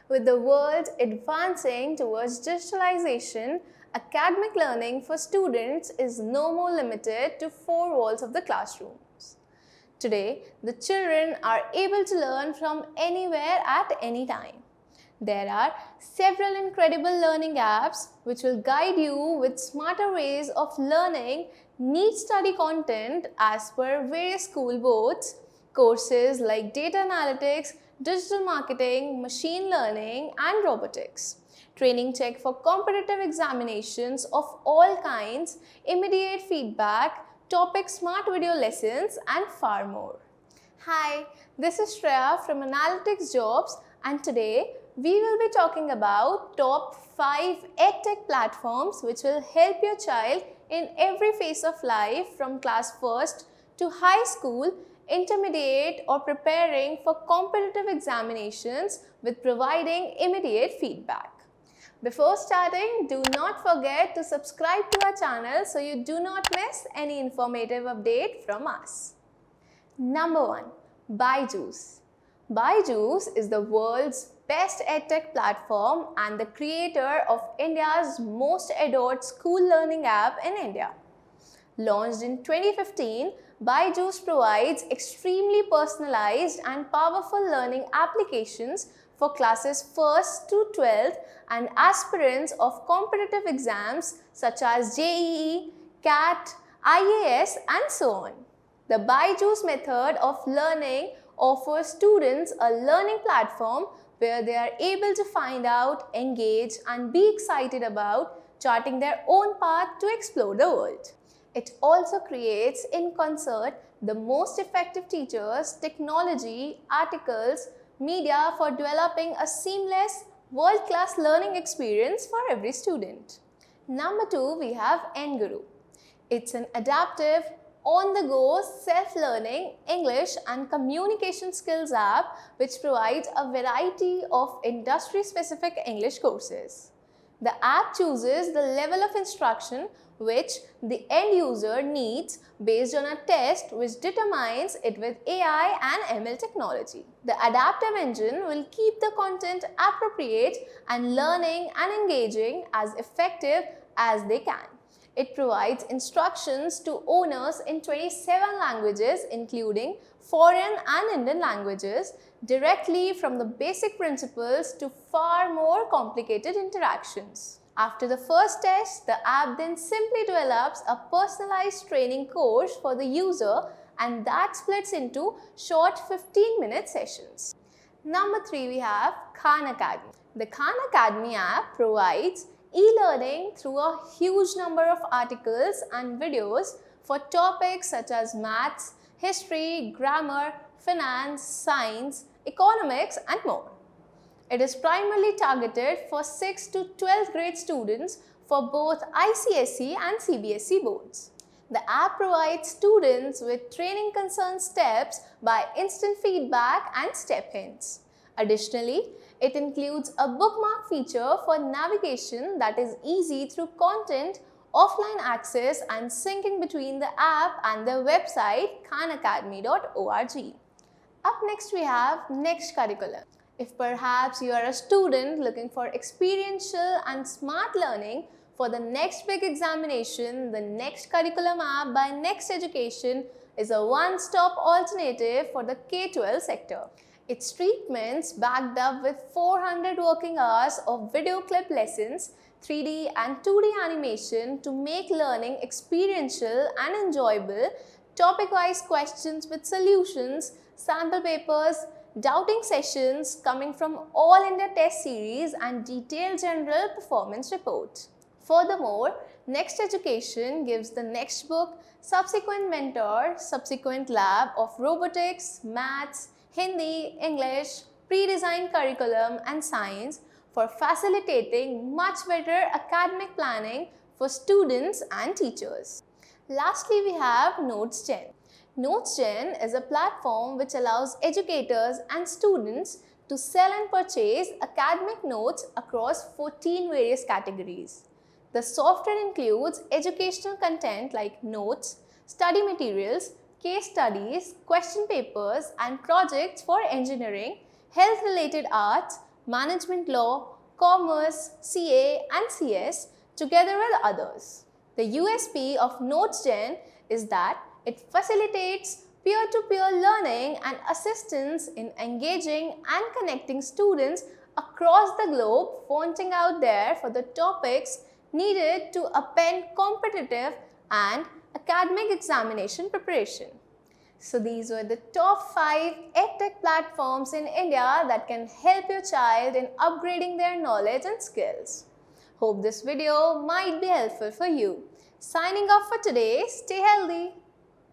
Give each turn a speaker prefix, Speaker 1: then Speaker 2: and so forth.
Speaker 1: With the world advancing towards digitalization, academic learning for students is no more limited to four walls of the classrooms. Today, the children are able to learn from anywhere at any time. There are several incredible learning apps which will guide you with smarter ways of learning niche study content as per various school boards, courses like data analytics, digital marketing, machine learning and robotics, training check for competitive examinations of all kinds, immediate feedback, topic smart video lessons and far more. Hi, this is Shreya from analyticsjobs and today we will be talking about top 5 edtech platforms which will help your child in every phase of life from class 1st to high school, intermediate or preparing for competitive examinations with providing immediate feedback. Before starting, do not forget to subscribe to our channel so you do not miss any informative update from us. Number 1. ByJuice. ByJuice is the world's best edtech platform and the creator of India's most adored school learning app in India. Launched in 2015, ByJuice provides extremely personalized and powerful learning applications for classes 1st to 12th and aspirants of competitive exams such as JEE, CAT, IAS and so on. The ByJuice method of learning offers students a learning platform where they are able to find out, engage and be excited about charting their own path to explore the world. It also creates in concert the most effective teachers, technology, articles, media for developing a seamless, world-class learning experience for every student. Number 2, we have NGuru. It's an adaptive, on-the-go, self-learning English and communication skills app which provides a variety of industry-specific English courses. The app chooses the level of instruction which the end user needs based on a test which determines it with AI and ML technology. The adaptive engine will keep the content appropriate and learning and engaging as effective as they can. It provides instructions to owners in 27 languages including foreign and Indian languages directly from the basic principles to far more complicated interactions. After the first test, the app then simply develops a personalized training course for the user and that splits into short 15-minute sessions. Number 3, we have Khan Academy. The Khan Academy app provides e-learning through a huge number of articles and videos for topics such as maths, history, grammar, finance, science, economics and more. It is primarily targeted for 6th to 12th grade students for both ICSE and CBSE boards. The app provides students with training concern steps by instant feedback and step hints. Additionally, it includes a bookmark feature for navigation that is easy through content, offline access and syncing between the app and their website khanacademy.org. Up next we have Next Curriculum. If perhaps you are a student looking for experiential and smart learning for the next big examination, the Next Curriculum app by Next Education is a one-stop alternative for the K-12 sector. Its treatments backed up with 400 working hours of video clip lessons, 3D and 2D animation to make learning experiential and enjoyable, topic-wise questions with solutions, sample papers, doubting sessions coming from all India test series and detailed general performance reports. Furthermore, Next Education gives the next book, subsequent mentor, subsequent lab of robotics, maths, Hindi, English, pre-designed curriculum and science for facilitating much better academic planning for students and teachers. Lastly, we have Notesin. Notesin is a platform which allows educators and students to sell and purchase academic notes across 14 various categories. The software includes educational content like notes, study materials, case studies, question papers and projects for engineering, health-related arts, management law, commerce, CA and CS together with others. The USP of Notesin is that it facilitates peer-to-peer learning and assistance in engaging and connecting students across the globe, pointing out there for the topics needed to append competitive and academic examination preparation. So these were the top 5 edtech platforms in India that can help your child in upgrading their knowledge and skills. Hope this video might be helpful for you. Signing off for today, stay healthy.